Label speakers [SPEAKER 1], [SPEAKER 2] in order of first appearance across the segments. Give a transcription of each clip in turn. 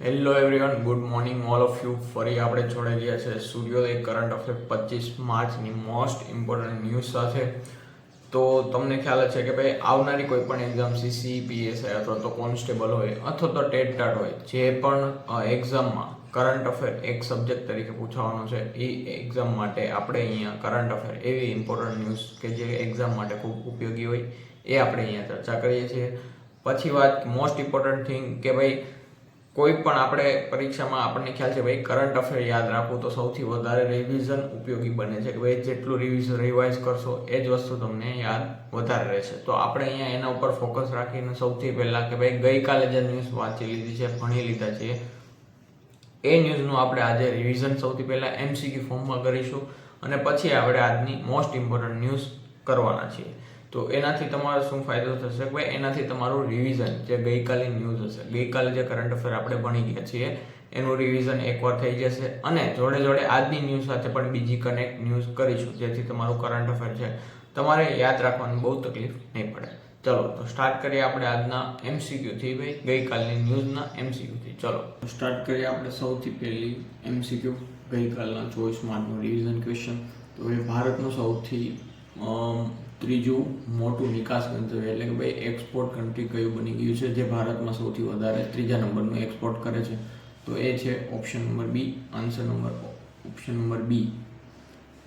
[SPEAKER 1] Hello everyone, good morning all of you. ફરી આપણે જોડાઈ ગયા છે સૂર્યોદય કરંટ અફેર 25 માર્ચની મોસ્ટ ઇમ્પોર્ટન્ટ ન્યૂઝ સાથે. તો તમને ખ્યાલ છે કે ભાઈ આવનારી કોઈ પણ એક્ઝામ સીસી, પીએસઆઈ અથવા તો કોન્સ્ટેબલ હોય અથવા તો ટેટ ટાટ હોય, જે પણ એક્ઝામમાં કરંટ અફેર એક સબ્જેક્ટ તરીકે પૂછવાનો છે, એ એક્ઝામ માટે આપણે અહીંયા કરંટ અફેર એવી ઇમ્પોર્ટન્ટ ન્યૂઝ કે જે એક્ઝામ માટે ખૂબ ઉપયોગી હોય એ આપણે અહીંયા ચર્ચા કરીએ છીએ. પછી વાત મોસ્ટ ઇમ્પોર્ટન્ટ થિંગ કે ભાઈ કોઈ પણ આપણે પરીક્ષામાં આપણને ખ્યાલ છે ભાઈ કરંટ અફેર યાદ રાખવું તો સૌથી વધારે રિવિઝન ઉપયોગી બને છે કે ભાઈ જેટલું રિવાઇઝ કરશો એ જ વસ્તુ તમને યાદ વધારે રહેશે. તો આપણે અહીંયા એના ઉપર ફોકસ રાખીને સૌથી પહેલાં કે ભાઈ ગઈકાલે જે ન્યૂઝ વાંચી લીધી છે, ભણી લીધા છે, એ ન્યૂઝનું આપણે આજે રિવિઝન સૌથી પહેલાં એમસીક્યુ ફોર્મમાં કરીશું અને પછી આપણે આજની મોસ્ટ ઇમ્પોર્ટન્ટ ન્યૂઝ કરવાના છીએ. તો એનાથી તમારો શું ફાયદો થશે કે ભાઈ એનાથી તમારું રિવિઝન જે ગઈકાલે ન્યૂઝ હશે, ગઈકાલે જે કરંટ અફેર આપણે ભણી ગયા છીએ એનું રિવિઝન એકવાર થઈ જશે અને જોડે જોડે આજની ન્યૂઝ સાથે પણ બીજી કનેક્ટ ન્યૂઝ કરીશું, જેથી તમારું કરંટ અફેર છે તમારે યાદ રાખવાની બહુ તકલીફ નહીં પડે. ચલો તો સ્ટાર્ટ કરીએ આપણે આજના એમસીક્યુથી, ભાઈ ગઈકાલની ન્યૂઝના એમસીક્યુથી. ચલો સ્ટાર્ટ કરીએ આપણે સૌથી પહેલી એમસીક્યુ, ગઈકાલના 24 માર્ચનું રિવિઝન ક્વેશ્ચન. તો એ ભારતનું સૌથી ત્રીજું મોટું નિકાસ ગંતવ્ય એટલે કે ભાઈ એક્સપોર્ટ કન્ટ્રી કયું બની ગયું છે, જે ભારતમાં સૌથી વધારે ત્રીજા નંબરનું એક્સપોર્ટ કરે છે? તો એ છે option number B. Answer number option number B.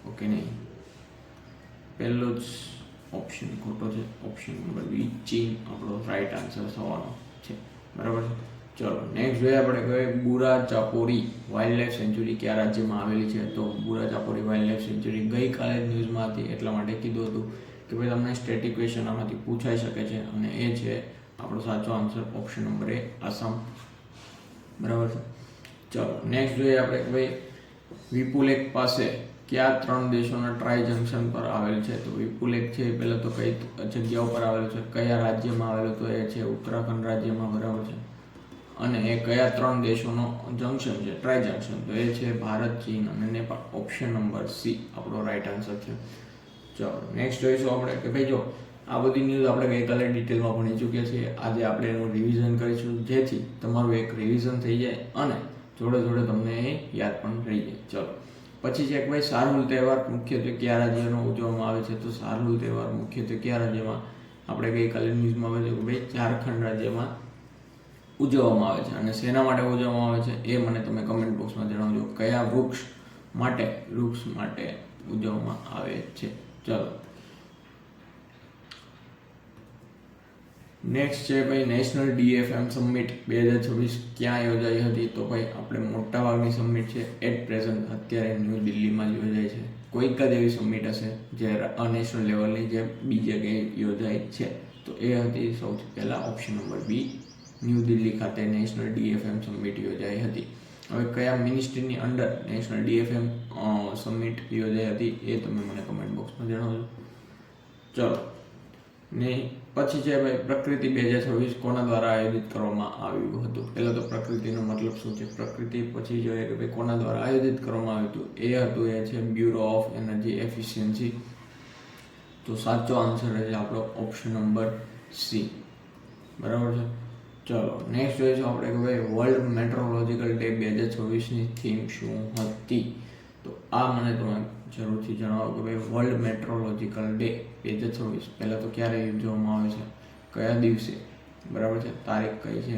[SPEAKER 1] Okay, નહીં, પહેલો જ ઓપ્શન ખોટો છે. ઓપ્શન નંબર બી ચીન આપણો રાઈટ આન્સર થવાનો છે. બરાબર છે. ચલો નેક્સ્ટ જોઈએ આપણે કે બુરા ચાપોરી વાઇલ્ડ લાઈફ સેન્ચુરી કયા રાજ્યમાં આવેલી છે? તો બુરા ચાપોરી વાઇલ્ડ લાઈફ સેન્ચુરી ગઈકાલે ન્યૂઝમાં હતી, એટલા માટે કીધું હતું કે ભાઈ તમને સ્ટેટિક ક્વેશ્ચન આમાંથી પૂછાઈ શકે છે અને એ છે આપણો સાચો આન્સર ઓપ્શન નંબર એ, આસામ. બરાબર છે. ચલો નેક્સ્ટ જોઈએ આપણે કે ભાઈ વિપુલેક પાસે કયા 3 દેશોના ટ્રાય જંકશન પર આવેલ છે? તો વિપુલેક છે એ પહેલાં તો કઈ જગ્યા ઉપર આવેલું છે, કયા રાજ્યમાં આવેલું? તો એ છે ઉત્તરાખંડ રાજ્યમાં. બરાબર છે. અને એ કયા 3 દેશોનો જંકશન છે, ટ્રાય જંકશન? તો એ છે ભારત, ચીન અને નેપાળ. ઓપ્શન નંબર સી આપણો રાઈટ આન્સર છે. ચલો નેક્સ્ટ જોઈશું આપણે કે ભાઈ જો આ બધી ન્યૂઝ આપણે ગઈકાલે ડિટેલમાં ભણી ચૂક્યા છીએ, આજે આપણે એનું રિવિઝન કરીશું, જેથી તમારું એક રિવિઝન થઈ જાય અને જોડે જોડે તમને એ યાદ પણ રહી જાય. ચલો પછી છે કે ભાઈ સારુલ તહેવાર મુખ્યત્વે કયા રાજ્યનો ઉજવવામાં આવે છે? તો સારુલ તહેવાર મુખ્યત્વે કયા રાજ્યમાં? આપણે ગઈકાલે ન્યૂઝમાં આવે છે કે ભાઈ ઝારખંડ રાજ્યમાં ઉજવવામાં આવે છે. અને શેના માટે ઉજવવામાં આવે છે એ મને તમે કમેન્ટ બોક્સમાં જણાવજો. કયા વૃક્ષ માટે ઉજવવામાં આવે છે? ચલો નેક્સ્ટ છે ભાઈ નેશનલ DFM સમિટ 2026 ક્યાં યોજાઈ હતી? તો ભાઈ આપણે મોટાભાગની સમિટ છે એટ પ્રેઝન્ટ અત્યારે ન્યૂ દિલ્હીમાં જ યોજાય છે. કોઈક જ એવી સમિટ હશે જે નેશનલ લેવલની જે બીજી જગ્યાએ યોજાય છે, તો એ હતી સૌથી પહેલાં option number B, New Delhi ખાતે નેશનલ DFM સમિટ યોજાઈ હતી. હવે કયા મિનિસ્ટ્રીની અંડર નેશનલ DFM સમિટ યોજાઈ હતી એ તમે મને કમેન્ટ બોક્સમાં જણાવજો. ચલો ને પછી છે ભાઈ પ્રકૃતિ 2026 કોના દ્વારા આયોજિત કરવામાં આવ્યું હતું? પહેલાં તો પ્રકૃતિનો મતલબ શું છે, પ્રકૃતિ. પછી જોઈએ કે ભાઈ કોના દ્વારા આયોજિત કરવામાં આવ્યું હતું? એ છે બ્યુરો ઓફ એનર્જી એફિશિયન્સી. તો સાચો આન્સર છે આપણો ઓપ્શન નંબર સી. બરાબર છે. ચલો નેક્સ્ટ જોઈશું આપણે કે ભાઈ વર્લ્ડ મેટ્રોલોજીકલ ડે 2026ની થીમ શું હતી? તો આ મને તમે જરૂરથી જણાવો કે ભાઈ વર્લ્ડ મેટ્રોલોજીકલ ડે 2026 પહેલાં તો ક્યારે ઉજવવામાં આવે છે, કયા દિવસે? બરાબર છે. તારીખ કઈ છે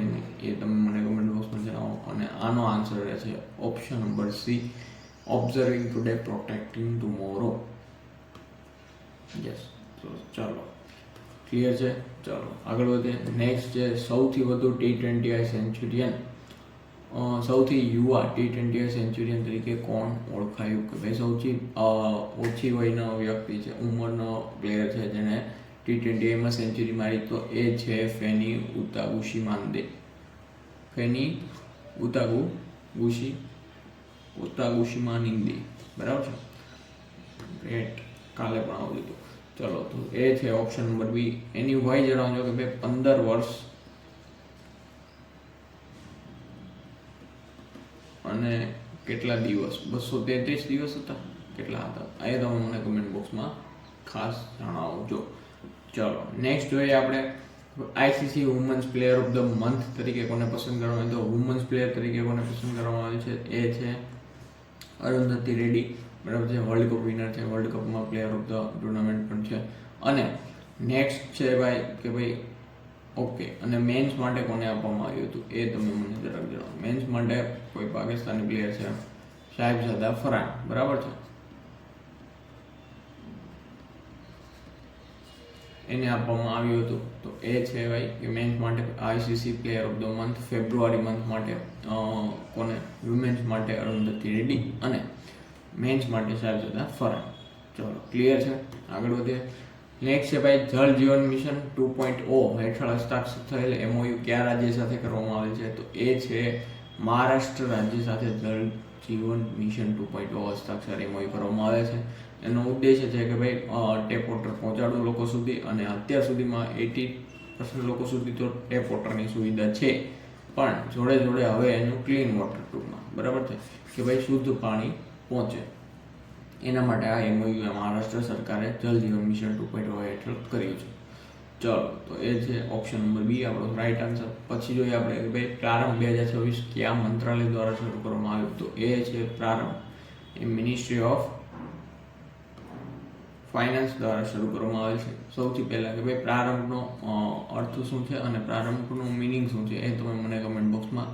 [SPEAKER 1] એ તમે મને કમેન્ટ બોક્સમાં જણાવો. અને આનો આન્સર રહેશે option number C, observing today protecting tomorrow. Yes. તો ચાલો ક્લિયર છે. ચાલો આગળ વધીએ. નેક્સ્ટ છે સૌથી વધુ T20I સેન્ચુરિયન, સૌથી યુવા T20I સેન્ચુરિયન તરીકે કોણ ઓળખાયું? કે ભાઈ સૌથી ઓછી વયનો વ્યક્તિ છે, ઉંમરનો પ્લેયર છે જેને T20Iમાં સેન્ચુરી મારી, તો એ છે ફેની ઉતાગુશીમાંદે. ફેની ઉતાગુશીમાનિંદે. બરાબર છે. ગ્રેટ. કાલે પણ આવું હતું. ચલો તો એ છે ઓપ્શન નંબર બી. એની વય જણાવજો કે ભાઈ 15 વર્ષ અને કેટલા દિવસ? 233 દિવસ હતા, કેટલા હતા એ તમે મને કમેન્ટ બોક્સમાં ખાસ જણાવજો. ચલો નેક્સ્ટ જોઈએ આપણે ICC women's player of the month તરીકે કોને પસંદ કરવામાં આવે તો વુમન્સ પ્લેયર તરીકે કોને પસંદ કરવામાં આવે છે એ છે અરુંધતી રેડ્ડી, બરાબર છે. વર્લ્ડ કપ વિનર છે, વર્લ્ડ કપમાં પ્લેયર ઓફ ધ ટુર્નામેન્ટ પણ છે. અને નેક્સ્ટ છે ભાઈ કે ભાઈ ઓકે, અને મેન્સ માટે કોને આપવામાં આવ્યું હતું એ તમે મને જરાક જણાવો. મેન્સ માટે કોઈ પાકિસ્તાની પ્લેયર છે સાહિબજાદા ફરહાન, બરાબર છે, એને આપવામાં આવ્યું હતું. તો એ છે ભાઈ કે મેન્સ માટે ICC player of the month February month માટે કોને, વુમેન્સ માટે અરુંધતી રેડ્ડી અને મેન્સ માટે સાહિબજાદા ફરહાન. ચલો ક્લિયર છે, આગળ વધીએ. નેક્સ્ટ છે ભાઈ જળ જીવન મિશન 2.0 હેઠળ હસ્તાક્ષર થયેલ એમઓયુ કયા રાજ્ય સાથે કરવામાં આવે છે તો એ છે મહારાષ્ટ્ર રાજ્ય સાથે જળ જીવન મિશન 2.0 હસ્તાક્ષર એમઓયુ કરવામાં આવે છે. એનો ઉદ્દેશ્ય છે કે ભાઈ ટેપ વોટર પહોંચાડવું લોકો સુધી, અને અત્યાર સુધીમાં 80% લોકો સુધી તો ટેપ વોટરની સુવિધા છે, પણ જોડે જોડે હવે એનું ક્લીન વોટર ટૂંકમાં, બરાબર છે, કે ભાઈ શુદ્ધ પાણી પહોંચે એના માટે આ એમઓયુ મહારાષ્ટ્ર સરકારે જલ જીવન મિશન 2.0 હેઠળ કર્યું છે. ચલો તો એ છે ઓપ્શન નંબર બી આપણો રાઈટ આન્સર. પછી જોઈએ આપણે કે ભાઈ પ્રારંભ 2026 કયા મંત્રાલય દ્વારા શરૂ કરવામાં આવ્યું તો એ છે પ્રારંભ એ મિનિસ્ટ્રી ઓફ ફાઇનાન્સ દ્વારા શરૂ કરવામાં આવે છે. સૌથી પહેલાં કે ભાઈ પ્રારંભનો અર્થ શું છે અને પ્રારંભનું મિનિંગ શું છે એ તમે મને કમેન્ટ બોક્સમાં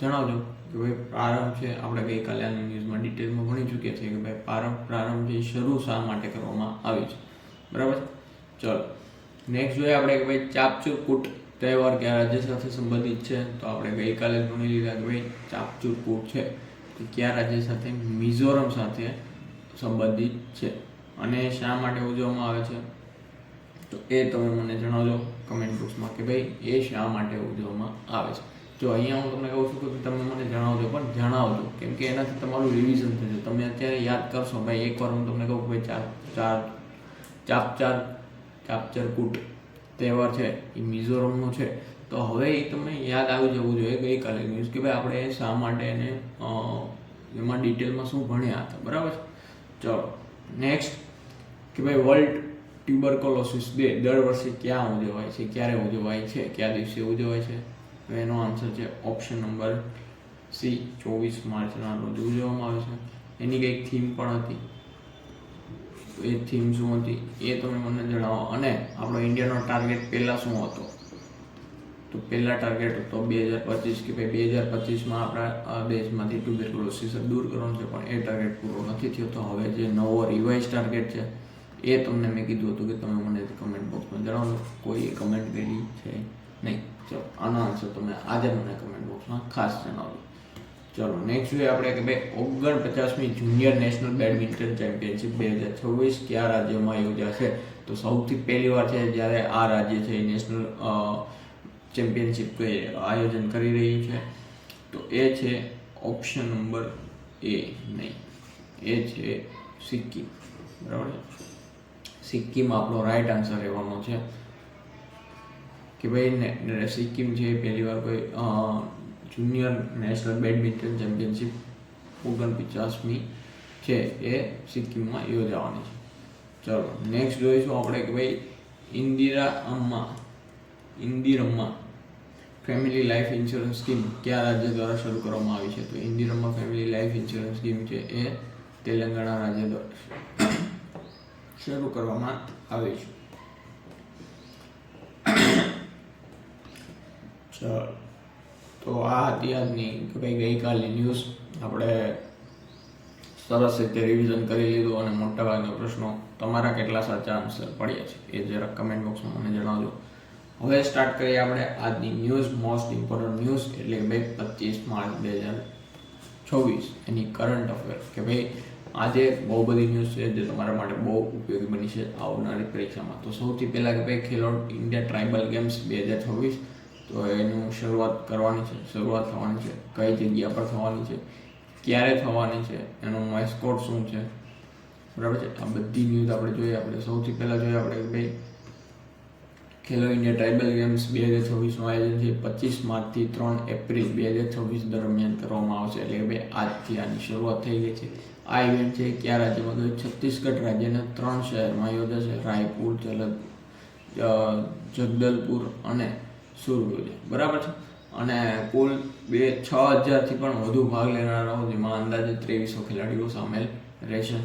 [SPEAKER 1] જણાવજો કે ભાઈ પ્રારંભ છે આપણે ગઈકાલે આની ન્યૂઝમાં ડિટેલમાં ભણી ચૂક્યા છીએ કે ભાઈ પ્રારંભ જે શરૂ શા માટે કરવામાં આવી છે, બરાબર. ચલો નેક્સ્ટ જોઈએ આપણે કે ભાઈ ચાપચૂર કૂટ તહેવાર કયા રાજ્ય સાથે સંબંધિત છે તો આપણે ગઈકાલે ભણી લીધા કે ભાઈ ચાપચૂર કૂટ છે તો કયા રાજ્ય સાથે, મિઝોરમ સાથે સંબંધિત છે અને શા માટે ઉજવવામાં આવે છે તો એ તમે મને જણાવજો કમેન્ટ બોક્સમાં કે ભાઈ એ શા માટે ઉજવવામાં આવે છે. જો અહીંયા હું તમને કહું છું કે તમે મને જણાવજો, પણ જણાવજો કેમ કે એનાથી તમારું રિવિઝન થશે. તમે અત્યારે યાદ કરશો ભાઈ, એકવાર હું તમને કહું કે ભાઈ ચાપચર કૂટ તહેવાર છે એ મિઝોરમનો છે તો હવે એ તમને યાદ આવી જવું જોઈએ ગઈકાલે ન્યૂઝ કે ભાઈ આપણે શા માટે એને એમાં ડિટેલમાં શું ભણ્યા હતા, બરાબર. ચલો નેક્સ્ટ કે ભાઈ વર્લ્ડ ટ્યુબરકોલોસિસ ડે દર વર્ષે ક્યાં ઉજવાય છે, ક્યારે ઉજવાય છે, કયા દિવસે ઉજવાય છે તો એનો આન્સર છે ઓપ્શન નંબર સી 24 માર્ચના રોજ ઉજવવામાં આવે છે. એની કંઈક થીમ પણ હતી તો એ થીમ શું હતી એ તમે મને જણાવો. અને આપણો ઇન્ડિયાનો ટાર્ગેટ પહેલાં શું હતો તો પહેલા ટાર્ગેટ હતો 2025 કે ભાઈ 2025માં આપણા દેશમાંથી ટ્યુબરક્યુલોસિસ દૂર કરવાનું છે, પણ એ ટાર્ગેટ પૂરો નથી થયો. તો હવે જે નવો રિવાઇઝ ટાર્ગેટ છે એ તમને મેં કીધું હતું કે તમે મને કમેન્ટ બોક્સમાં જણાવજો. કોઈ કમેન્ટ કરી છે નહીં. ચલો આનો આન્સર તમે આજે મને કમેન્ટ બોક્સમાં ખાસ જણાવજો. ચલો નેક્સ્ટ જોઈએ આપણે કે ભાઈ 49મી જુનિયર નેશનલ બેડમિન્ટન ચેમ્પિયનશિપ 2026 કયા રાજ્યમાં યોજાશે તો સૌથી પહેલી વાર છે જ્યારે આ રાજ્ય છે એ નેશનલ ચેમ્પિયનશિપ આયોજન કરી રહ્યું છે તો એ છે ઓપ્શન નંબર એ નહીં, એ છે સિક્કિમ, બરાબર. સિક્કિમ આપણો રાઈટ આન્સર રહેવાનો છે કે ભાઈ સિક્કિમ છે પહેલી વાર કોઈ જુનિયર નેશનલ બેડમિન્ટન ચેમ્પિયનશિપ 49મી છે એ સિક્કિમમાં યોજાવાની છે. ચલો નેક્સ્ટ જોઈશું આપણે કે ભાઈ ઇન્દિરમ્મા ફેમિલી લાઈફ ઇન્સ્યોરન્સ સ્કીમ કયા રાજ્ય દ્વારા શરૂ કરવામાં આવી છે તો ઇન્દિરમ્મા ફેમિલી લાઈફ ઇન્સ્યોરન્સ સ્કીમ છે એ તેલંગાણા રાજ્ય દ્વારા શરૂ કરવામાં આવી છે. ચલો તો આ હતી આજની કે ભાઈ ગઈકાલની ન્યૂઝ. આપણે સરસ રીતે રિવિઝન કરી લીધું અને મોટાભાગના પ્રશ્નો તમારા કેટલા સાચા આન્સર પડ્યા છે એ જરાક કમેન્ટ બોક્સમાં મને જણાવજો. હવે સ્ટાર્ટ કરીએ આપણે આજની ન્યૂઝ, મોસ્ટ ઇમ્પોર્ટન્ટ ન્યૂઝ એટલે કે ભાઈ 25 માર્ચ 2026 એની કરંટ અફેર કે ભાઈ આજે બહુ બધી ન્યૂઝ છે જે તમારા માટે બહુ ઉપયોગી બની છે આવનારી પરીક્ષામાં. તો સૌથી પહેલાં કે ભાઈ ખેલો ઇન્ડિયા ટ્રાઇબલ ગેમ્સ 2026 તો એનું શરૂઆત થવાની છે, કઈ જગ્યા પર થવાની છે, ક્યારે થવાની છે, એનો મેસ્કોટ શું છે, બરાબર છે. આ બધી ન્યૂઝ આપણે જોઈએ. આપણે સૌથી પહેલાં જોઈએ આપણે કે ભાઈ ખેલો ઇન્ડિયા ટ્રાઇબલ ગેમ્સ 2026નું આયોજન છે 25 માર્ચથી 3 એપ્રિલ 2026 દરમિયાન કરવામાં આવશે. એટલે કે ભાઈ આજથી આની શરૂઆત થઈ ગઈ છે. આ ઇવેન્ટ છે કયા રાજ્યમાં તો છત્તીસગઢ રાજ્યના 3 શહેરમાં યોજાશે, રાયપુર, જગદલપુર અને સુરગુજા, બરાબર છે. અને કુલ 6,000થી પણ વધુ ભાગ લેનારાઓ, જેમાં અંદાજે 2300 ખેલાડીઓ સામેલ રહેશે.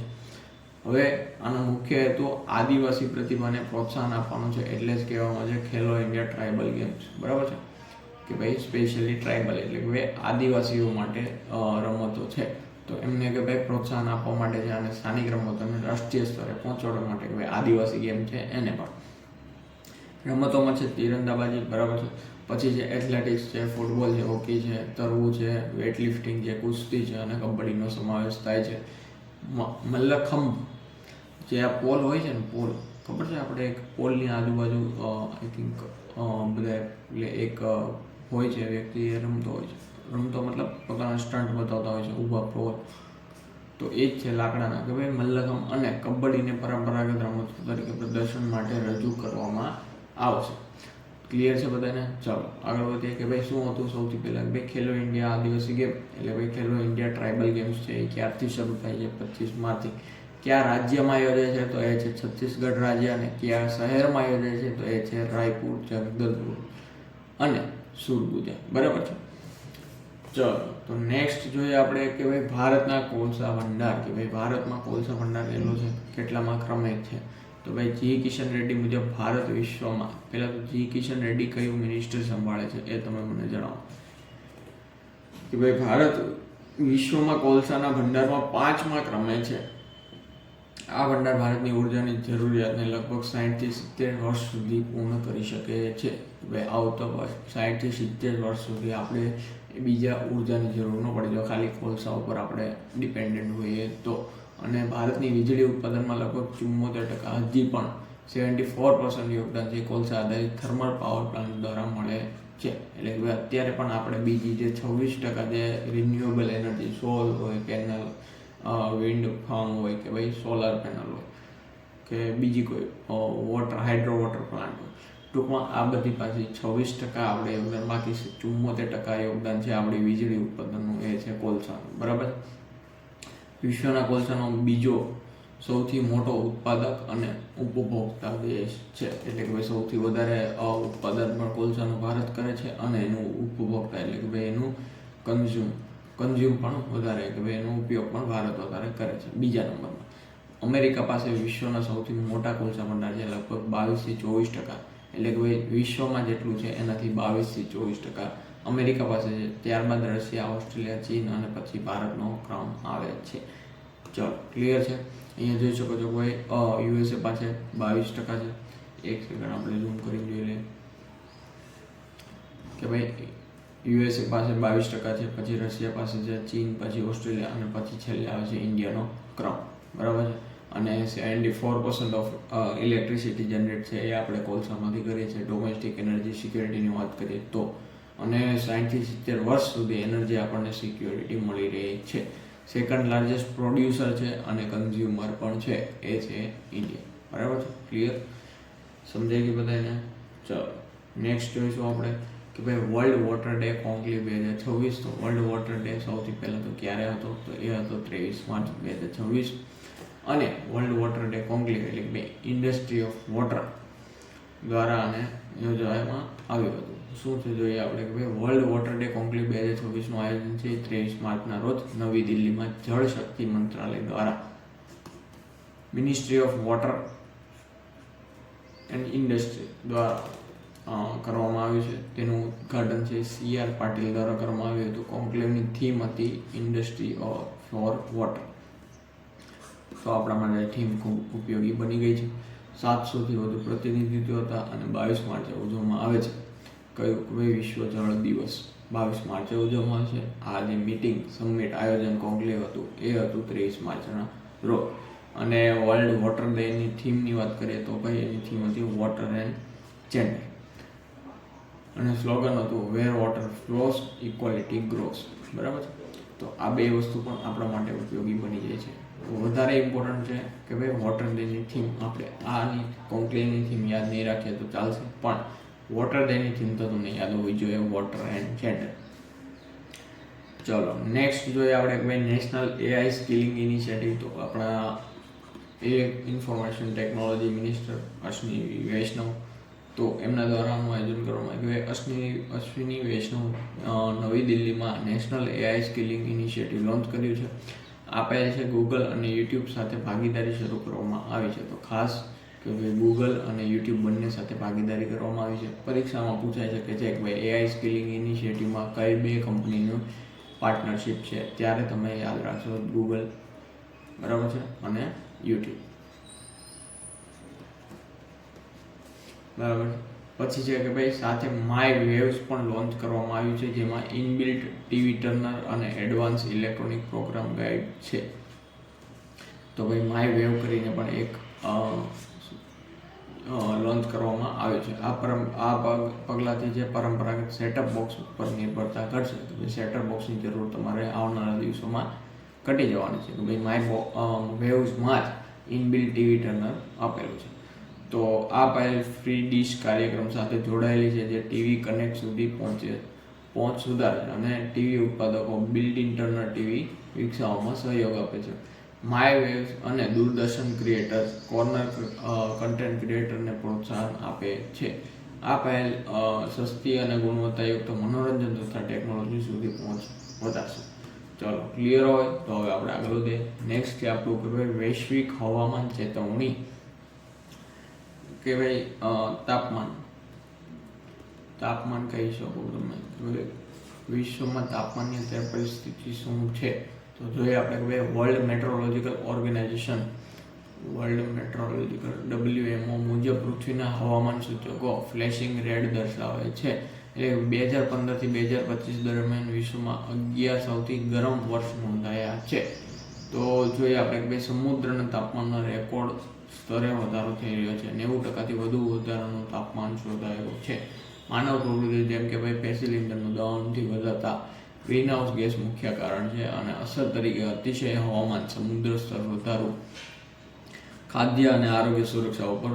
[SPEAKER 1] હવે આનો મુખ્ય હેતુ આદિવાસી પ્રતિભાને પ્રોત્સાહન આપવાનું છે, એટલે જ કહેવામાં છે ખેલો ઇન્ડિયા ટ્રાઇબલ ગેમ્સ, બરાબર છે. કે ભાઈ સ્પેશિયલી ટ્રાઇબલ એટલે કે ભાઈ આદિવાસીઓ માટે રમતો છે, તો એમને કે ભાઈ પ્રોત્સાહન આપવા માટે છે અને સ્થાનિક રમતોને રાષ્ટ્રીય સ્તરે પહોંચાડવા માટે કે ભાઈ આદિવાસી ગેમ છે એને પણ. રમતોમાં છે તીરંદાબાજી, બરાબર છે. પછી છે એથ્લેટિક્સ છે, ફૂટબોલ છે, હોકી છે, તરવું છે, વેઇટલિફ્ટિંગ છે, કુસ્તી છે અને કબડ્ડીનો સમાવેશ થાય છે. મલ્લખંભ, જે આ પોલ હોય છે ને, પોલ ખબર છે આપણે, એક પોલની આજુબાજુ આઈ થિંક બધા એટલે એક હોય છે વ્યક્તિ એ રમતો હોય છે, રમતો મતલબ પોતાના સ્ટન્ટ બતાવતા હોય છે ઊભા પોલ, તો એ જ છે લાકડાના. કે ભાઈ મલ્લખંભ અને કબડ્ડીને પરંપરાગત રમતો તરીકે પ્રદર્શન માટે રજૂ કરવામાં આવશે. ક્લિયર છે બધાને? ચાલો આગળ વધીએ કે ભાઈ શું હતું સૌથી પહેલાં. ભાઈ ખેલો ઇન્ડિયા આદિવાસી ગેમ એટલે ભાઈ ખેલો ઇન્ડિયા ટ્રાઇબલ ગેમ્સ છે એ ક્યારથી શરૂ થાય છે? 25 માર્ચથી. કયા રાજ્યમાં યોજાય છે? તો એ છે છત્તીસગઢ રાજ્ય. અને કયા શહેરમાં યોજાય છે? તો એ છે રાયપુર, જગદલપુર અને સુરગુજા, બરાબર છે. ચલો તો નેક્સ્ટ જોઈએ આપણે કે ભાઈ ભારતના કોલસા ભંડાર. કે ભાઈ ભારતમાં કોલસા ભંડાર કેટલો છે, કેટલામાં ક્રમે છે? તો ભાઈ જી કિશન રેડ્ડી મુજબ ભારત વિશ્વમાં, પહેલાં તો જી કિશન રેડ્ડી કયું મિનિસ્ટર સંભાળે છે એ તમે મને જણાવો. કે ભાઈ ભારત વિશ્વમાં કોલસાના ભંડારમાં 5મા ક્રમે છે. આ ભંડાર ભારતની ઉર્જાની જરૂરિયાતને લગભગ 60 થી 70 વર્ષ સુધી પૂર્ણ કરી શકે છે. ભાઈ આવતો 60 થી 70 વર્ષ સુધી આપણે બીજા ઉર્જાની જરૂર ન પડે જો ખાલી કોલસા ઉપર આપણે ડિપેન્ડન્ટ હોઈએ તો. અને ભારતની વીજળી ઉત્પાદનમાં લગભગ 74% હજી પણ 74% યોગદાન છે કોલસા આધારિત થર્મલ પાવર પ્લાન્ટ દ્વારા મળે છે. એટલે કે અત્યારે પણ આપણે બીજી જે 26% જે રિન્યુએબલ એનર્જી, સોલ હોય, પેનલ, વિન્ડ ફાર્મ હોય કે ભાઈ સોલાર પેનલ હોય કે બીજી કોઈ હાઇડ્રો વોટર પ્લાન્ટ હોય, ટૂંકમાં આ બધી પાછી 26% આપણે યોગદાન, બાકી 74% યોગદાન છે આપણી વીજળી ઉત્પાદનનું એ છે કોલસાનું, બરાબર. વિશ્વના કોલસાનો બીજો સૌથી મોટો ઉત્પાદક અને ઉપભોક્તા દેશ છે. એટલે કે ભાઈ સૌથી વધારે ઉત્પાદન પણ કોલસાનું ભારત કરે છે અને એનું ઉપભોક્તા એટલે કે ભાઈ એનું કન્ઝ્યુમ પણ વધારે, કે ભાઈ એનો ઉપયોગ પણ ભારત વધારે કરે છે. બીજા નંબરમાં અમેરિકા પાસે વિશ્વના સૌથી મોટા કોલસા ભંડાર છે, લગભગ 22 થી 24%. એટલે કે ભાઈ વિશ્વમાં જેટલું છે એનાથી 22 થી 24% અમેરિકા પાસે છે. ત્યારબાદ રશિયા, ઓસ્ટ્રેલિયા, ચીન અને પછી ભારતનો ક્રમ આવે છે. ચલો ક્લિયર છે? અહીંયા જોઈ શકો છો ભાઈ યુએસએ પાસે 22% છે. એક સેકન્ડ આપણે ઝૂમ કરી જોઈ લઈએ કે ભાઈ યુએસએ પાસે 22% છે, પછી રશિયા પાસે છે, ચીન, પછી ઓસ્ટ્રેલિયા અને પછી છેલ્લે આવે છે ઇન્ડિયાનો ક્રમ, બરાબર છે. અને 74% ઓફ ઇલેક્ટ્રિસિટી જનરેટ છે એ આપણે કોલસામાંથી કરીએ છીએ. ડોમેસ્ટિક એનર્જી સિક્યોરિટીની વાત કરીએ તો, અને 60 થી 70 વર્ષ સુધી એનર્જી આપણને સિક્યોરિટી મળી રહી છે. સેકન્ડ લાર્જેસ્ટ પ્રોડ્યુસર છે અને કન્ઝ્યુમર પણ છે એ છે ઇન્ડિયા, બરાબર છે. ક્લિયર? સમજાઈ ગયું બધાને? ચલો નેક્સ્ટ જોઈશું આપણે કે ભાઈ વર્લ્ડ વોટર ડે કોન્ક્લેવ 2026. તો વર્લ્ડ વોટર ડે સૌથી પહેલાં તો ક્યારે હતો? તો એ હતો 23 માર્ચ 2026. અને વર્લ્ડ વોટર ડે કોન્ક્લેવ એટલે કે ઇન્ડસ્ટ્રી ઓફ વોટર દ્વારા આને યોજવામાં આવ્યું હતું. શું છે જોઈએ આપણે કે ભાઈ વર્લ્ડ વોટર ડે કોન્ક્લેવ 2026નું આયોજન છે 23 માર્ચના રોજ નવી દિલ્હીમાં જળ શક્તિ મંત્રાલય દ્વારા ministry of water and industry દ્વારા કરવામાં આવ્યું છે. તેનું ઉદ્ઘાટન છે CR પાટીલ દ્વારા કરવામાં આવ્યું હતું. કોન્ક્લેવની થીમ હતી ઇન્ડસ્ટ્રી ફોર વોટર. તો આપણા માટે થીમ ખૂબ ઉપયોગી બની ગઈ છે. 700થી વધુ પ્રતિનિધિત્વ હતા અને 22 માર્ચે ઉજવવામાં આવે છે. કયું? ભાઈ વિશ્વ જળ દિવસ 22 માર્ચે ઉજવવામાં આવે છે. આ જે મીટિંગ, સમિટ, આયોજન, કોન્ક્લેવ હતું એ હતું 23 માર્ચના રોજ. અને વર્લ્ડ વોટર ડેની થીમની વાત કરીએ તો ભાઈ એની થીમ હતી વોટર એન્ડ જેન્ડર. અને સ્લોગન હતું વેર વોટર ફ્લોસ ઇક્વાલિટી ગ્રોસ, બરાબર છે. તો આ બે વસ્તુ પણ આપણા માટે ઉપયોગી બની જાય છે. વધારે ઇમ્પોર્ટન્ટ છે કે ભાઈ વોટર ડેની થીમ આપણે આની કોન્ક્લેવની થીમ યાદ નહીં રાખીએ તો ચાલશે, પણ વોટર ડેની થીમ તો તમને યાદ હોવી જોઈએ, વોટર એન્ડ જેન્ડર. ચલો નેક્સ્ટ જોઈએ આપણે કે ભાઈ નેશનલ AI સ્કિલિંગ ઇનિશિયેટિવ. તો આપણા ઇન્ફોર્મેશન ટેકનોલોજી મિનિસ્ટર અશ્વિની વૈષ્ણવ તો એમના દ્વારા આયોજન કરવામાં આવ્યું. અશ્વિની વૈષ્ણવ નવી દિલ્હીમાં national AI skilling initiative launch કર્યું છે. આ પહેલ છે ગૂગલ અને યુટ્યુબ સાથે ભાગીદારી શરૂ કરવામાં આવી છે. તો ખાસ કે ભાઈ ગૂગલ અને યુટ્યુબ બંને સાથે ભાગીદારી કરવામાં આવી છે. પરીક્ષામાં પૂછાઈ શકે છે કે ભાઈ AI સ્કિલિંગ ઇનિશિયેટિવમાં કઈ બે કંપનીનું પાર્ટનરશિપ છે, ત્યારે તમે યાદ રાખશો ગૂગલ, બરાબર છે, અને યુટ્યુબ, બરાબર. પછી છે કે ભાઈ સાથે માય વેવ્સ પણ લોન્ચ કરવામાં આવ્યું છે, જેમાં ઇનબિલ્ટ ટીવી ટર્નર અને એડવાન્સ ઇલેક્ટ્રોનિક પ્રોગ્રામ ગાઈડ છે. તો ભાઈ માય વેવ કરીને પણ એક લોન્ચ કરવામાં આવ્યું છે. આ પગલાંથી જે પરંપરાગત સેટઅપ બોક્સ ઉપર નિર્ભરતા ઘટશે. તો ભાઈ સેટઅપ બોક્સની જરૂર તમારે આવનારા દિવસોમાં ઘટી જવાની છે. તો ભાઈ માય વેવ્સમાં જ ઇનબિલ્ટ ટીવી ટર્નર આપેલું છે. તો આ પહેલ ફ્રી ડીશ કાર્યક્રમ સાથે જોડાયેલી છે, જે ટીવી કનેક્ટ સુધી પહોંચ સુધારે છે અને ટીવી ઉત્પાદકો બિલ્ટ ઇન ટર્નર ટીવી વિકસાવવામાં સહયોગ આપે છે. માય વેવ્સ અને દૂરદર્શન ક્રિએટર્સ કોર્નર કન્ટેન્ટ ક્રિએટરને પ્રોત્સાહન આપે છે. આ પહેલ સસ્તી અને ગુણવત્તાયુક્ત મનોરંજન તથા ટેકનોલોજી સુધી પહોંચ વધારશે. ચલો, ક્લિયર હોય તો હવે આપણે આગળ વધીએ. નેક્સ્ટ છે આપણું કે ભાઈ વૈશ્વિક હવામાન ચેતવણી, કે ભાઈ તાપમાન કહી શકો તમે વિશ્વમાં તાપમાનની અત્યારે પરિસ્થિતિ શું છે. તો જોઈએ આપણે કે ભાઈ વર્લ્ડ મેટ્રોલોજીકલ ઓર્ગેનાઇઝેશન WMO મુજબ પૃથ્વીના હવામાન સૂચકો ફ્લેશિંગ રેડ દર્શાવે છે. એટલે 2015 થી 2025 દરમિયાન વિશ્વમાં 11 સૌથી ગરમ વર્ષ નોંધાયા છે. તો જોઈએ આપણે કે ભાઈ સમુદ્રના તાપમાનના રેકોર્ડ સ્તરે વધારો થઈ રહ્યો છે. 90% વધુ વધારાનું તાપમાન શોધાયું છે. માનવ પ્રવૃત્તિ જેમ કે ભાઈ પેસિલિન્ડરનું દહનથી વધારતા ગ્રીનહાઉસ ગેસ મુખ્ય કારણ છે, અને અસર તરીકે અતિશય હવામાન, સમુદ્ર સ્તર વધારો, ખાદ્ય અને આરોગ્ય સુરક્ષા ઉપર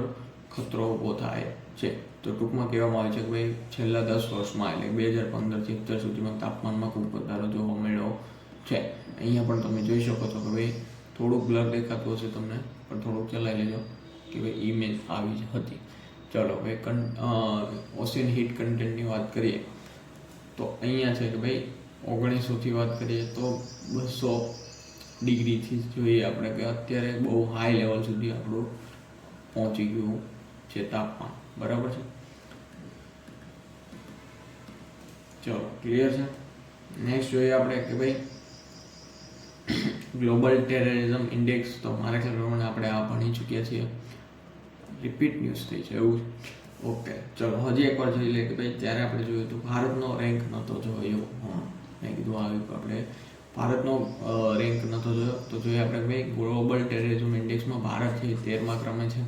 [SPEAKER 1] ખતરો ઊભો થાય છે. તો ટૂંકમાં કહેવામાં આવે છે કે ભાઈ છેલ્લા 10 વર્ષમાં એટલે 2015 થી 70 સુધીમાં તાપમાનમાં ખૂબ વધારો જોવા મળ્યો છે. અહીંયા પણ તમે જોઈ શકો છો કે ભાઈ થોડુંક બ્લર દેખાતું હશે તમને, પણ થોડુંક ચલાવી લેજો કે ભાઈ ઇમેજ આવી જ હતી. ચલો ભાઈ ઓશિયન હીટ કન્ટેન્ટની વાત કરીએ તો અહીંયા છે કે ભાઈ 1900થી વાત કરીએ તો 200 ડિગ્રીથી જોઈએ આપણે કે અત્યારે બહુ હાઈ લેવલ સુધી આપણું પહોંચી ગયું છે તાપમાન, બરાબર છે. ચલો, ક્લિયર છે. નેક્સ્ટ જોઈએ આપણે કે ભાઈ ગ્લોબલ ટેરરિઝમ ઇન્ડેક્સ. તો મારા ખ્યાલ પ્રમાણે આપણે આ ભણી ચૂક્યા છીએ, રિપીટ ન્યૂઝ થઈ છે એવું. ઓકે, ચલો હજી એકવાર જોઈ લઈએ કે ભાઈ ત્યારે આપણે જોયું હતું ભારતનો રેન્ક નહોતો જોયો. મેં કીધું આવ્યું આપણે ભારતનો રેન્ક નહોતો જોયો. તો જોઈએ આપણે ભાઈ ગ્લોબલ ટેરરિઝમ ઇન્ડેક્સમાં ભારત છે 13મા ક્રમે છે.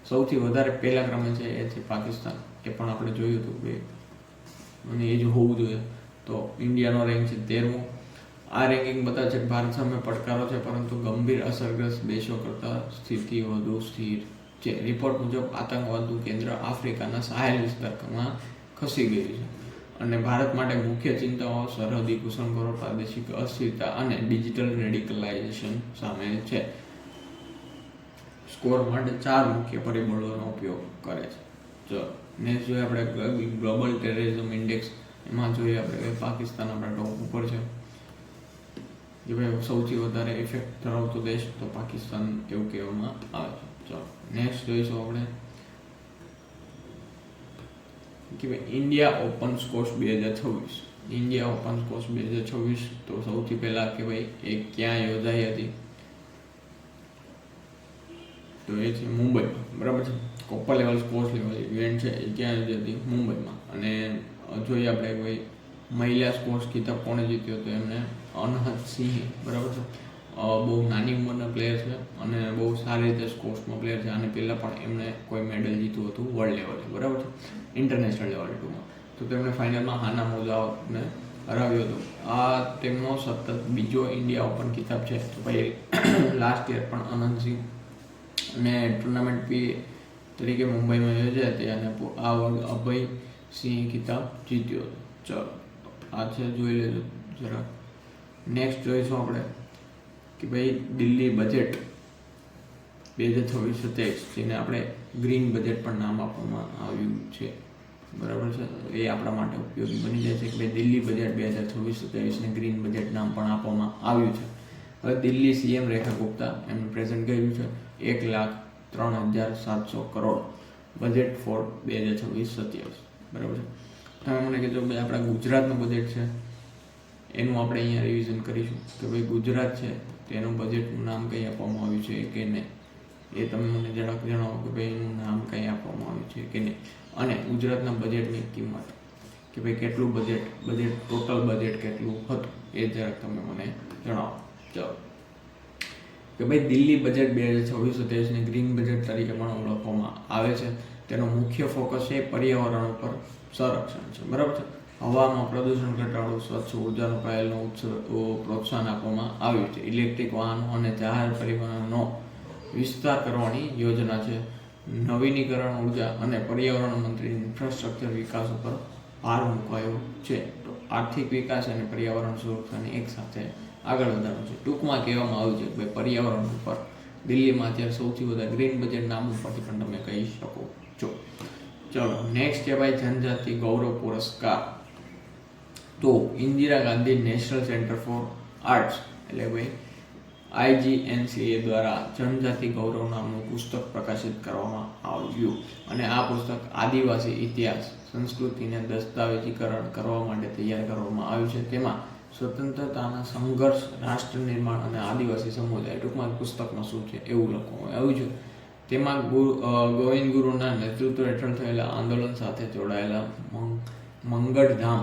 [SPEAKER 1] સૌથી વધારે પહેલા ક્રમે છે એ છે પાકિસ્તાન, એ પણ આપણે જોયું હતું ભાઈ, અને એ જ હોવું જોઈએ. તો ઇન્ડિયાનો રેન્ક છે 13મો. આ રેન્કિંગ બતાવે છે કે ભારત સામે પડકારો છે, પરંતુ ગંભીર અસરગ્રસ્ત દેશો કરતાં સ્થિતિ વધુ સ્થિર છે. રિપોર્ટ મુજબ આતંકવાદનું કેન્દ્ર આફ્રિકાના સાહેલ વિસ્તારમાં ખસી ગયું છે, અને ભારત માટે મુખ્ય ચિંતાઓ સરહદી ઘૂસણખોરો, પ્રાદેશિક અસ્થિરતા અને ડિજિટલ રેડિકલાઇઝેશન સામેલ છે. સ્કોર માટે 4 મુખ્ય પરિબળોનો ઉપયોગ કરે છે. ચલો નેક્સ્ટ જોઈએ આપણે ગ્લોબલ ટેરરિઝમ ઇન્ડેક્સ. એમાં જોઈએ આપણે કે પાકિસ્તાન આપણા ટોપ ઉપર છે, જે ભાઈ સૌથી વધારે ઇફેક્ટ ધરાવતો દેશ તો પાકિસ્તાન એવું કહેવામાં આવે છે. ચલો નેક્સ્ટ જોઈશું આપણે કે ભાઈ India open squash 2026. India open squash 2026 તો સૌથી પહેલાં કે ભાઈ એ ક્યાં યોજાઈ હતી, તો એ છે મુંબઈમાં, બરાબર છે. Copper level squash level event છે એ ક્યાં યોજાઈ હતી, મુંબઈમાં. અને જોઈએ આપણે ભાઈ મહિલા સ્કોશ ખિતાબ કોણે જીત્યો, તો એમને અનહદ સિંહ, બરાબર છે. બહુ નાની ઉંમરના પ્લેયર છે અને બહુ સારી રીતે સ્કોશમાં પ્લેયર છે. આને પહેલાં પણ એમણે કોઈ મેડલ જીત્યું હતું વર્લ્ડ લેવલે, બરાબર છે, ઇન્ટરનેશનલ લેવલ ટુમાં. તો તેમણે ફાઇનલમાં હાના મોજાઓને હરાવ્યો હતો. આ તેમનો સતત બીજો ઇન્ડિયા ઓપન ખિતાબ છે. તો ભાઈ લાસ્ટ યર પણ અનંત સિંહ અને ટુર્નામેન્ટ પી તરીકે મુંબઈમાં યોજાઈ હતી, અને આ વખતે અભય સિંહ ખિતાબ જીત્યો હતો. ચલો આ છે, જોઈ લેજો જરા. નેક્સ્ટ જોઈશું આપણે કે ભાઈ દિલ્હી બજેટ 2026-27, જેને આપણે ગ્રીન બજેટ પણ નામ આપવામાં આવ્યું છે, બરાબર છે. એ આપણા માટે ઉપયોગી બની જાય છે કે ભાઈ દિલ્હી બજેટ 2026-27 ગ્રીન બજેટ નામ પણ આપવામાં આવ્યું છે. હવે દિલ્હી સીએમ રેખા ગુપ્તા એમનું પ્રેઝન્ટ કર્યું છે 1,03,700 કરોડ બજેટ ફોર 2026-27, બરાબર છે. તમે મને કીધું ભાઈ આપણા ગુજરાતનું બજેટ છે એનું આપણે અહીંયા રિવિઝન કરીશું કે ભાઈ ગુજરાત છે તેનું બજેટનું નામ કંઈ આપવામાં આવ્યું છે કે નહીં, એ તમે મને જણાવો કે ભાઈ એનું નામ કંઈ આપવામાં આવ્યું છે કે નહીં. અને ગુજરાતના બજેટની કિંમત કે ભાઈ કેટલું બજેટ ટોટલ બજેટ કેટલું હતું એ જરાક તમે મને જણાવો. ચાલો, કે ભાઈ દિલ્હી બજેટ 2026-27 ગ્રીન બજેટ તરીકે પણ ઓળખવામાં આવે છે. તેનો મુખ્ય ફોકસ છે પર્યાવરણ ઉપર સંરક્ષણ છે, બરાબર છે. હવામાં પ્રદૂષણ ઘટાડો, સ્વચ્છ ઉર્જાનો પહેલનો પ્રોત્સાહન આપવામાં આવ્યું છે. ઇલેક્ટ્રિક વાહનો અને જાહેર પરિવહનનો વિસ્તાર કરવાની યોજના છે. નવીનીકરણ ઉર્જા અને પર્યાવરણ મંત્રી ઇન્ફ્રાસ્ટ્રક્ચર વિકાસ ઉપર ભાર મૂકાયો છે. તો આર્થિક વિકાસ અને પર્યાવરણ સુરક્ષાને એક સાથે આગળ વધારવાનું છે. ટૂંકમાં કહેવામાં આવ્યું છે કે ભાઈ પર્યાવરણ ઉપર દિલ્હીમાં અત્યારે સૌથી વધારે ગ્રીન બજેટ નામ ઉપરથી પણ તમે કહી શકો છો. ચલો, નેક્સ્ટ છે ભાઈ જનજાતિ ગૌરવ પુરસ્કાર. તો Indira Gandhi national centre for arts એટલે ભાઈ IGNCA દ્વારા જનજાતિ ગૌરવ નામનું પુસ્તક પ્રકાશિત કરવામાં આવ્યું. અને આ પુસ્તક આદિવાસી ઇતિહાસ સંસ્કૃતિને દસ્તાવેજીકરણ કરવા માટે તૈયાર કરવામાં આવ્યું છે. તેમાં સ્વતંત્રતાના સંઘર્ષ, રાષ્ટ્ર નિર્માણ અને આદિવાસી સમુદાય, ટૂંકમાં પુસ્તકમાં શું છે એવું લખવામાં આવ્યું છે. તેમાં ગોવિંદ ગુરુના નેતૃત્વ હેઠળ થયેલા આંદોલન સાથે જોડાયેલા મંગળધામ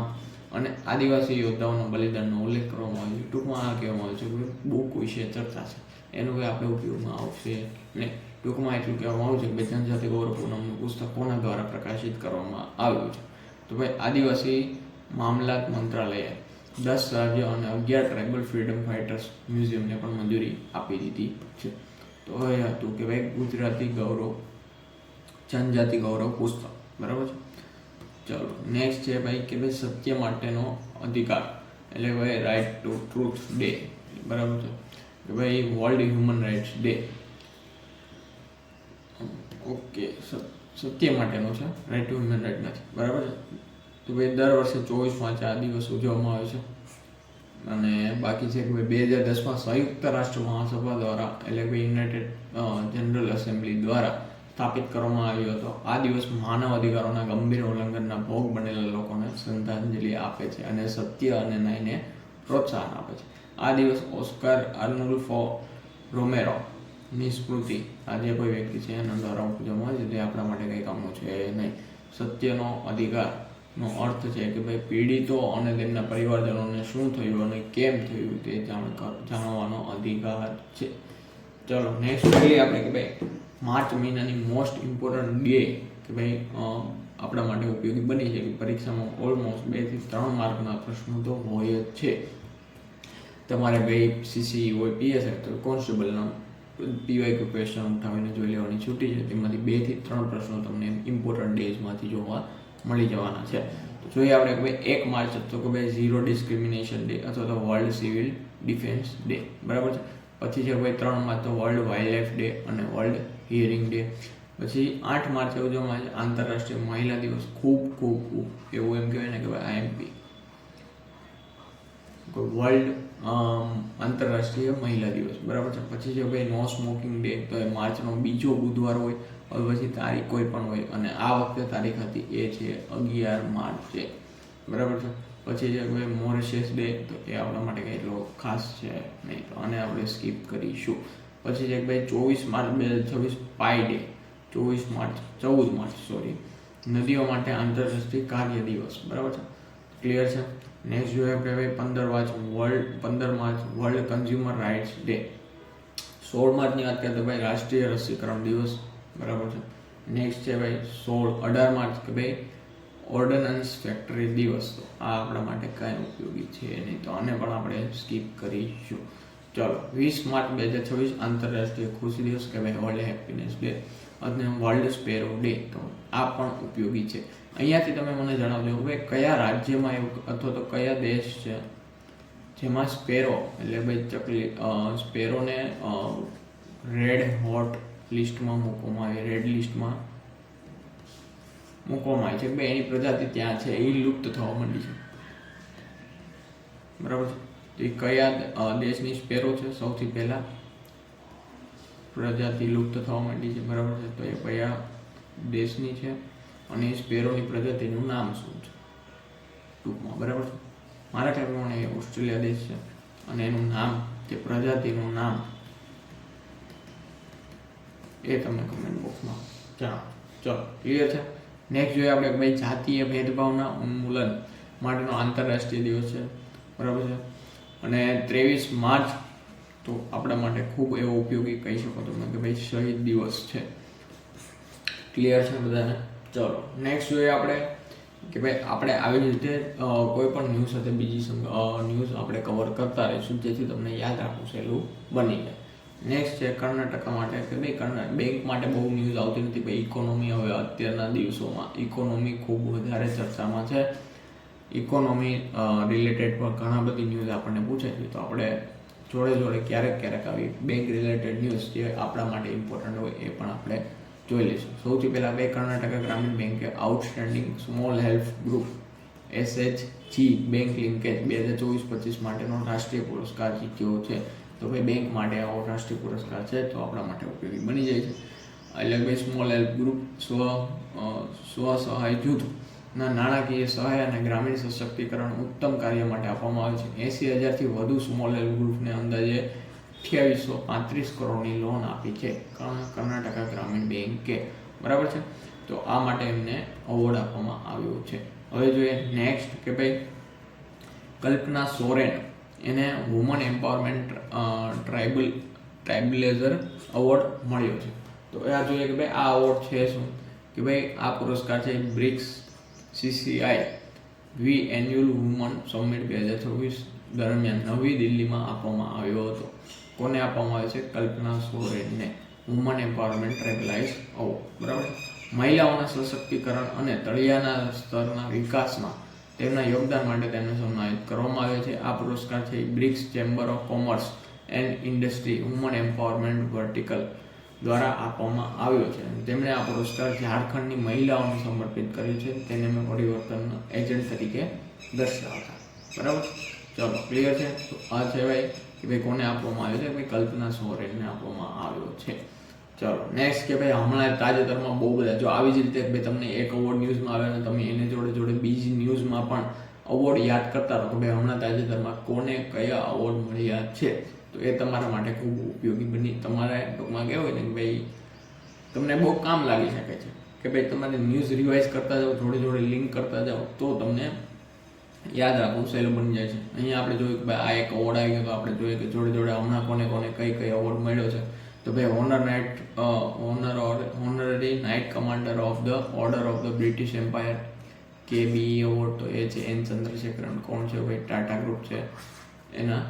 [SPEAKER 1] અને આદિવાસી યોદ્ધાઓના બલિદાનનો ઉલ્લેખ કરવામાં આવ્યો છે. ટૂંકમાં આ કહેવામાં આવ્યું છે કે બુક વિશે ચર્ચા છે એનું કંઈ આપણે ઉપયોગમાં આવશે નહીં. ટૂંકમાં એટલું કહેવામાં આવ્યું છે કે જનજાતિ ગૌરવ નામનું પુસ્તક કોના દ્વારા પ્રકાશિત કરવામાં આવ્યું છે. તો ભાઈ આદિવાસી મામલાત મંત્રાલયે 10 રાજ્યો અને 11 ટ્રાઇબલ ફ્રીડમ ફાઇટર્સ મ્યુઝિયમને પણ મંજૂરી આપી દીધી છે. તો એ હતું કે ભાઈ ગુજરાતી ગૌરવ જનજાતિ ગૌરવ પુસ્તક, બરાબર છે. ચલો, નેક્સ્ટ છે ભાઈ કે ભાઈ સત્ય માટેનો અધિકાર એટલે ભાઈ રાઇટ ટુ ટ્રુથ ડે, બરાબર છે. કે ભાઈ world human rights day, okay, સત્ય માટેનો છે, રાઇટ ટુ હ્યુમન રાઇટ નથી, બરાબર છે. તો ભાઈ દર વર્ષે 24 માર્ચે આ દિવસ ઉજવવામાં આવે છે. અને બાકી છે કે ભાઈ 2010માં સંયુક્ત રાષ્ટ્ર મહાસભા દ્વારા એટલે કે યુનાઇટેડ જનરલ એસેમ્બલી દ્વારા સ્થાપિત કરવામાં આવ્યો હતો. આ દિવસ માનવ અધિકારોના ગંભીર ઉલ્લંઘનના ભોગ બનેલા લોકોને શ્રદ્ધાંજલિ આપે છે અને સત્ય અને ન્યાયને પ્રોત્સાહન આપે છે. આ દિવસ ઓસ્કાર આર્નુલ્ફો રોમેરો ની સ્મૃતિ, આ જે કોઈ વ્યક્તિ છે એના દ્વારા ઉજવવામાં આવે છે, તે આપણા માટે કંઈ કામનું છે નહીં. સત્યનો અધિકારનો અર્થ છે કે ભાઈ પીડિતો અને તેમના પરિવારજનોને શું થયું અને કેમ થયું તે જાણવાનો અધિકાર છે. ચલો, નેક્સ્ટ જોઈએ આપણે કે ભાઈ માર્ચ મહિનાની મોસ્ટ ઇમ્પોર્ટન્ટ ડે કે ભાઈ આપણા માટે ઉપયોગી બની છે કે પરીક્ષામાં ઓલમોસ્ટ 2 થી 3 માર્કના પ્રશ્નો તો હોય જ છે. તમારે ભાઈ CCE હોય, PS હોય તો કોન્સ્ટેબલના PYQ ક્વેશ્ચન ઉઠાવીને જોઈ લેવાની છૂટી છે. તેમાંથી 2 થી 3 પ્રશ્નો તમને ઇમ્પોર્ટન્ટ ડેઝમાંથી જોવા મળી જવાના છે. તો જોઈએ આપણે કે ભાઈ 1 માર્ચ તો કે ભાઈ ઝીરો ડિસ્ક્રિમિનેશન ડે અથવા તો વર્લ્ડ સિવિલ ડિફેન્સ ડે, બરાબર છે. પછી છે ભાઈ 3 માર્ચ તો વર્લ્ડ વાઇલ્ડ લાઇફ ડે અને વર્લ્ડ હિયરિંગ ડે. પછી 8 માર્ચે ઉજવવામાં આવે છે આંતરરાષ્ટ્રીય મહિલા દિવસ. ખૂબ એવું એમ કહેવાય ને કે ભાઈ IMP વર્લ્ડ આંતરરાષ્ટ્રીય મહિલા દિવસ, બરાબર છે. પછી છે ભાઈ નો સ્મોકિંગ ડે, તો એ માર્ચનો બીજો બુધવાર હોય, હવે પછી તારીખ કોઈ પણ હોય અને આ વખતે તારીખ હતી એ છે 11 માર્ચે, બરાબર છે. પછી છે ભાઈ મોરિશિયસ ડે, તો એ આપણા માટે કંઈ એટલો ખાસ છે નહીં, તો આને આપણે સ્કીપ કરીશું. પછી છે ભાઈ 24 માર્ચ 2026 પાઈ ડે, 14 માર્ચ નદીઓ માટે આંતરરાષ્ટ્રીય કાર્ય દિવસ, બરાબર છે. ક્લિયર છે. નેક્સ્ટ જોઈએ આપણે ભાઈ 15 March world consumer rights day. 16 માર્ચની વાત કરીએ તો ભાઈ રાષ્ટ્રીય રસીકરણ દિવસ, બરાબર છે. નેક્સ્ટ છે ભાઈ 18 માર્ચ કે ભાઈ ઓર્ડનન્સ ફેક્ટરી દિવસ. તો આ આપણા માટે કાંઈ ઉપયોગી છે નહીં, તો આને પણ આપણે સ્કીપ કરીશું. ચલો, 20 માર્ચ 2026 આંતરરાષ્ટ્રીય ખુશી દિવસ કે ભાઈ વર્લ્ડ હેપીનેસ ડે અને વર્લ્ડ સ્પેરો ડે. તો આ પણ ઉપયોગી છે. અહીંયાથી તમે મને જણાવજો કે ભાઈ કયા રાજ્યમાં એવું અથવા તો કયા દેશ છે જેમાં સ્પેરો એટલે ભાઈ ચકલી સ્પેરોને રેડ હોટ લિસ્ટમાં મૂકવામાં આવે, રેડ લિસ્ટમાં મૂકવામાં આવે છે કે ભાઈ એની પ્રજાતિ ત્યાં છે, એ લુપ્ત થવા માંડી છે, બરાબર છે. તો એ કયા દેશની સ્પેરો છે સૌથી પહેલા પ્રજાતિ લુપ્ત થવા માંડી છે, બરાબર છે. તો એ કયા દેશની છે અને એ સ્પેરોની પ્રજાતિનું નામ શું છે ટૂંકમાં, બરાબર છે. મારા ખ્યાલ પ્રમાણે એ ઓસ્ટ્રેલિયા દેશ છે અને એનું નામ, જે પ્રજાતિનું નામ એ તમને કમેન્ટ બોક્સમાં જણાવો. ચલો, ક્લિયર છે. નેક્સ્ટ જોઈએ આપણે ભાઈ જાતીય ભેદભાવના ઉન્મૂલન માટેનો આંતરરાષ્ટ્રીય દિવસ છે, બરાબર છે. અને 23 માર્ચ તો આપણા માટે ખૂબ એવો ઉપયોગી કહી શકો તમે કે ભાઈ શહીદ દિવસ છે. ક્લિયર છે બધાને? ચલો નેક્સ્ટ જોઈએ આપણે કે ભાઈ આપણે આવી રીતે કોઈ પણ ન્યૂઝ સાથે બીજી ન્યૂઝ આપણે કવર કરતા રહીશું જેથી તમને યાદ રાખવું સહેલું બની જાય. નેક્સ્ટ છે કર્ણાટકા માટે કે ભાઈ બેંક માટે બહુ ન્યૂઝ આવતી નથી ભાઈ. ઇકોનોમી હવે અત્યારના દિવસોમાં ઇકોનોમી ખૂબ વધારે ચર્ચામાં છે. ઇકોનોમી રિલેટેડ પર ઘણા બધી ન્યૂઝ આપણને પૂછે છે, તો આપણે જોડે જોડે ક્યારેક આવી બેંક રિલેટેડ ન્યૂઝ જે આપણા માટે ઇમ્પોર્ટન્ટ હોય એ પણ આપણે જોઈ લઈશું. સૌથી પહેલાં બે કર્ણાટકા ગ્રામીણ બેંકે outstanding small help group SHG bank linkage 2024-25 માટેનો રાષ્ટ્રીય પુરસ્કાર જીત્યો છે. તો ભાઈ બેંક માટે આવો રાષ્ટ્રીય પુરસ્કાર છે તો આપણા માટે ઉપયોગી બની જાય છે. એટલે ભાઈ સ્મોલ હેલ્પ ગ્રુપ સ્વ સહાય જૂથના નાણાકીય સહાય અને ગ્રામીણ સશક્તિકરણ ઉત્તમ કાર્ય માટે આપવામાં આવે છે. 80,000થી વધુ સ્મોલ હેલ્પ ગ્રુપને અંદાજે 2835 કરોડની લોન આપી છે કર્ણાટકા ગ્રામીણ બેંકે, બરાબર છે. તો આ માટે એમને અવોર્ડ આપવામાં આવ્યો છે. હવે જોઈએ નેક્સ્ટ કે ભાઈ કલ્પના સોરેન એને વુમન એમ્પાવરમેન્ટ ટ્રાઇબલેઝર અવોર્ડ મળ્યો છે. તો આ જોઈએ કે ભાઈ આ અવોર્ડ છે શું કે ભાઈ આ પુરસ્કાર છે બ્રિક્સ CCI વી એન્યુઅલ વુમન સમિટ 2024 દરમિયાન નવી દિલ્હીમાં આપવામાં આવ્યો હતો. કોને આપવામાં આવે છે? કલ્પના સોરેનને વુમન એમ્પાવરમેન્ટ ટ્રાઇબલાઇઝ અવોર્ડ, બરાબર. મહિલાઓના સશક્તિકરણ અને તળિયાના સ્તરના વિકાસમાં તેમના યોગદાન માટે તેમને સન્માનિત કરવામાં આવે છે. આ પુરસ્કાર છે BRICS chamber of commerce and industry woman empowerment vertical દ્વારા આપવામાં આવ્યો છે. તેમણે આ પુરસ્કાર ઝારખંડની મહિલાઓને સમર્પિત કર્યો છે. તેને મેં પરિવર્તન એજન્ટ તરીકે દર્શાવતા, બરાબર. ચલો ક્લિયર છે. તો આ છે ભાઈ કે ભાઈ કોને આપવામાં આવ્યો છે? ભાઈ કલ્પના સોરેનને આપવામાં આવ્યો છે. ચલો નેક્સ્ટ કે ભાઈ હમણાં તાજેતરમાં બહુ બધા જો આવી જ રીતે ભાઈ તમને એક અવોર્ડ ન્યૂઝમાં આવે અને તમે એને જોડે જોડે બીજી ન્યૂઝમાં પણ અવોર્ડ યાદ કરતા રહો કે ભાઈ હમણાં તાજેતરમાં કોને કયા અવોર્ડ મળ્યા છે, તો એ તમારા માટે ખૂબ ઉપયોગી બની તમારે ટૂંકમાં કહેવાય ને કે ભાઈ તમને બહુ કામ લાગી શકે છે કે ભાઈ તમારે ન્યૂઝ રિવાઇઝ કરતા જાઓ, જોડે જોડે લિંક કરતા જાઓ તો તમને યાદ રાખવું સહેલું બની જાય છે. અહીંયા આપણે જોયું કે ભાઈ આ એક અવોર્ડ આવી ગયો તો આપણે જોઈએ કે જોડે જોડે હમણાં કોને કોને કઈ અવોર્ડ મળ્યો છે. તો ભાઈ honorary knight commander of the order of the British empire KBE award, તો એ છે N ચંદ્રશેખરન. કોણ છે ભાઈ? ટાટા ગ્રુપ છે એના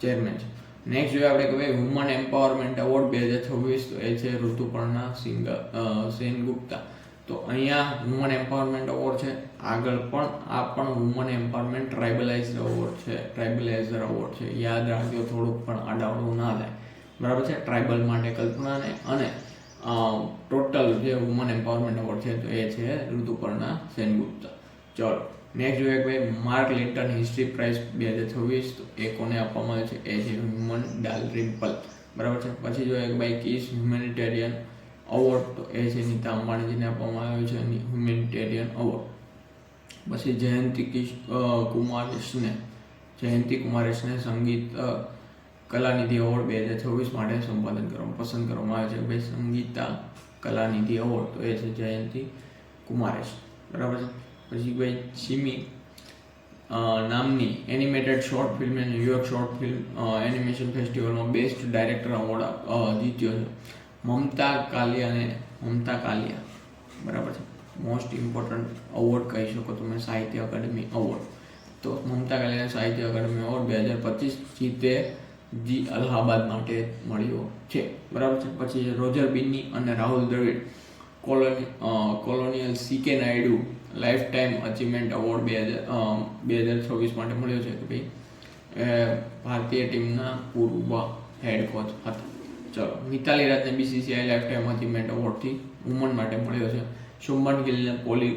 [SPEAKER 1] ચેરમેન છે. નેક્સ્ટ જોઈએ આપણે કે ભાઈ વુમન એમ્પાવરમેન્ટ એવોર્ડ 2026, તો એ છે ઋતુપર્ણા સેનગુપ્તા. તો અહીંયા વુમન એમ્પાવરમેન્ટ એવોર્ડ છે. આગળ પણ આ પણ વુમન એમ્પાવરમેન્ટ ટ્રાઇબલાઇઝર અવોર્ડ છે. યાદ રાખજો થોડુંક પણ આડાવડું ના થાય, બરાબર છે. ટ્રાઇબલ માટે કલ્પનાને અને ટોટલ જે વુમન એમ્પાવરમેન્ટ એવોર્ડ છે તો એ છે ઋતુપર્ણા સેનગુપ્તા. ચલો નેક્સ્ટ જોઈએ કે ભાઈ માર્ક લિન્ટન હિસ્ટ્રી પ્રાઇઝ 2026, તો એ કોને આપવામાં આવે છે? એ છે હ્યુમન ડાલરિમ્પલ, બરાબર છે. પછી જોઈએ કે ભાઈ કિસ હ્યુમેનિટેરિયન અવોર્ડ, તો એ છે નીતા અંબાણીજીને આપવામાં આવ્યો છે હ્યુમેનિટેરિયન અવોર્ડ. પછી જયંતિ કુમારેશને સંગીત કલાનિધિ અવોર્ડ 2026 માટે સંપાદન પસંદ કરવામાં આવે છે. ભાઈ સંગીતા કલાનિધિ અવોર્ડ, તો એ છે જયંતિ કુમારેશ, બરાબર છે. પછી ભાઈ સિમી નામની એનિમેટેડ શોર્ટ ફિલ્મે ન્યુયોર્ક શોર્ટ ફિલ્મ એનિમેશન ફેસ્ટિવલમાં બેસ્ટ ડાયરેક્ટર અવોર્ડ જીત્યો છે. મમતા કાલિયા, બરાબર છે. મોસ્ટ ઇમ્પોર્ટન્ટ અવોર્ડ કહી શકો તમે સાહિત્ય અકાદમી અવોર્ડ. તો મમતા કાલિયાને સાહિત્ય અકાદમી અવોર્ડ 2025 જીતે જી અલ્હાબાદ માટે મળ્યો છે, બરાબર છે. પછી રોજર બિન્ની અને Rahul Dravid colonial CK Nayudu life time achievement award 2026 માટે મળ્યો છે કે ભાઈ ભારતીય ટીમના પૂર્વ હેડ કોચ હતા, ચલો, મિતાલી રાજને BCCI લાઈફ ટાઈમ અચીવમેન્ટ એવોર્ડથી વુમન માટે મળ્યો છે. શુભમન ગિલને પોલી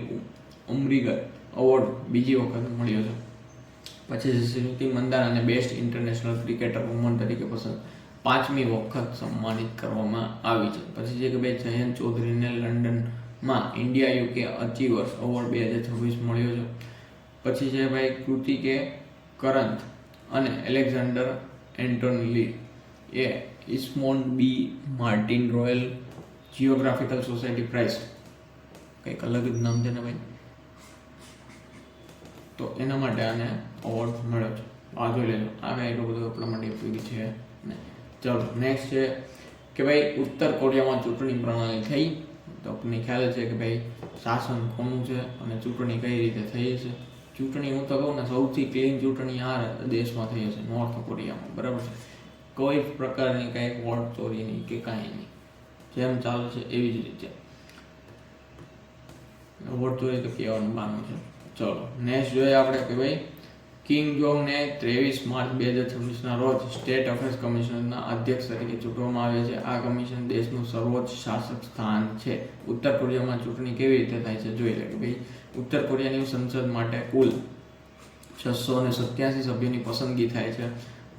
[SPEAKER 1] ઉમરીગર એવોર્ડ બીજી વખત મળ્યો છે. પછી સ્મૃતિ મંદાનાને બેસ્ટ ઇન્ટરનેશનલ ક્રિકેટર વુમન તરીકે પસંદ 5મી વખત સન્માનિત કરવામાં આવી છે. પછી છે કે ભાઈ જયંત ચૌધરીને લંડનમાં ઇન્ડિયા યુકે અચીવર્સ એવોર્ડ 2026 મળ્યો છે. પછી છે ભાઈ કૃતિકે કરંત અને એલેક્ઝાન્ડર એન્ટોનલી એ Esmond B Martin Royal Geographical Society prize, કંઈક અલગ જ નામ છે ને ભાઈ, તો એના માટે આને એવોર્ડ મળ્યો છે. આ જોઈ લેજો, આ કાંઈ એટલું બધું આપણા માટે ઉપયોગી છે ને. ચલો નેક્સ્ટ છે કે ભાઈ ઉત્તર કોરિયામાં ચૂંટણી પ્રણાલી થઈ, તો આપણને ખ્યાલ છે કે ભાઈ શાસન કોનું છે અને ચૂંટણી કઈ રીતે થઈ છે. ચૂંટણી હું તો કહું ને સૌથી ક્લીન ચૂંટણી આ દેશમાં થઈ હશે, નોર્થ કોરિયામાં, બરાબર છે. કોઈ પ્રકારની કાંઈ વોટ ચોરી નહીં કે કાંઈ નહીં, જેમ ચાલે છે એવી જ રીતે. વોટ ચોરી તો કહેવાનું બાનું છે. ચલો નેક્સ્ટ જોઈએ આપણે કે ભાઈ કિંગ જોંગને 23 માર્ચ 2026ના રોજ સ્ટેટ અફેર્સ કમિશનના અધ્યક્ષ તરીકે ચૂંટવામાં આવે છે. આ કમિશન દેશનું સર્વોચ્ચ શાસક સ્થાન છે. ઉત્તર કોરિયામાં ચૂંટણી કેવી રીતે થાય છે જોઈ લે કે ભાઈ ઉત્તર કોરિયાની સંસદ માટે કુલ 687 સભ્યોની પસંદગી થાય છે.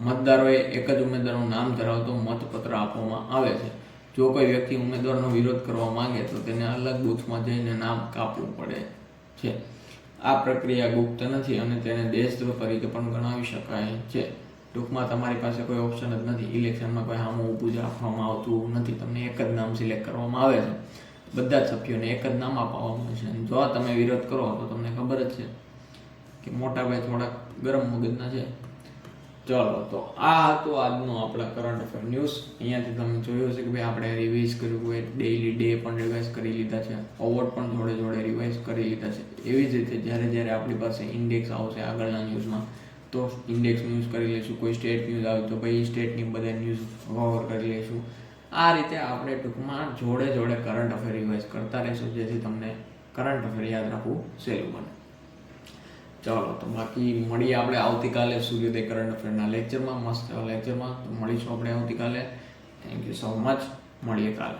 [SPEAKER 1] મતદારોએ એક જ ઉમેદવારનું નામ ધરાવતો મતપત્ર આપવામાં આવે છે. જો કોઈ વ્યક્તિ ઉમેદવારનો વિરોધ કરવા માંગે તો તેને અલગ બૂથમાં જઈને નામ કાપવું પડે છે. આ પ્રક્રિયા ગુપ્ત નથી અને તેને દેશદ્રોહ તરીકે પણ ગણાવી શકાય છે. ટૂંકમાં તમારી પાસે કોઈ ઓપ્શન જ નથી, ઇલેક્શનમાં કોઈ સામું ઊભું જ આપવામાં આવતું નથી, તમને એક જ નામ સિલેક્ટ કરવામાં આવે છે. બધા જ સભ્યોને એક જ નામ આપવામાં આવે છે. જો તમે વિરોધ કરો તો તમને ખબર જ છે કે મોટા ભાઈ થોડાક ગરમ મગજના છે. ચલો, તો આ હતું આજનો આપણા કરંટ અફેર ન્યૂઝ. અહીંયાથી તમે જોયું છે કે ભાઈ આપણે રિવાઇઝ કર્યું હોય, ડેઇલી ડે પણ રિવાઇઝ કરી લીધા છે, એવોર્ડ પણ જોડે જોડે રિવાઇઝ કરી લીધા છે. એવી જ રીતે જ્યારે આપણી પાસે ઇન્ડેક્સ આવશે આગળના ન્યૂઝમાં તો ઇન્ડેક્સ ન્યૂઝ કરી લઈશું. કોઈ સ્ટેટ ન્યૂઝ આવે તો ભાઈ સ્ટેટની બધા ન્યૂઝ કવર કરી લઈશું. આ રીતે આપણે ટૂંકમાં જોડે જોડે કરંટ અફેર રિવાઇઝ કરતા રહીશું, જેથી તમને કરંટ અફેર યાદ રાખવું સહેલું બને. ચાલો, તો બાકી મળીએ આપણે આવતીકાલે સૂર્યોદય કરંટ અફેરના લેક્ચરમાં, મસ્ત લેક્ચરમાં. તો મળીશું આપણે આવતીકાલે. થેન્ક યુ સો મચ, મળીએ કાલે.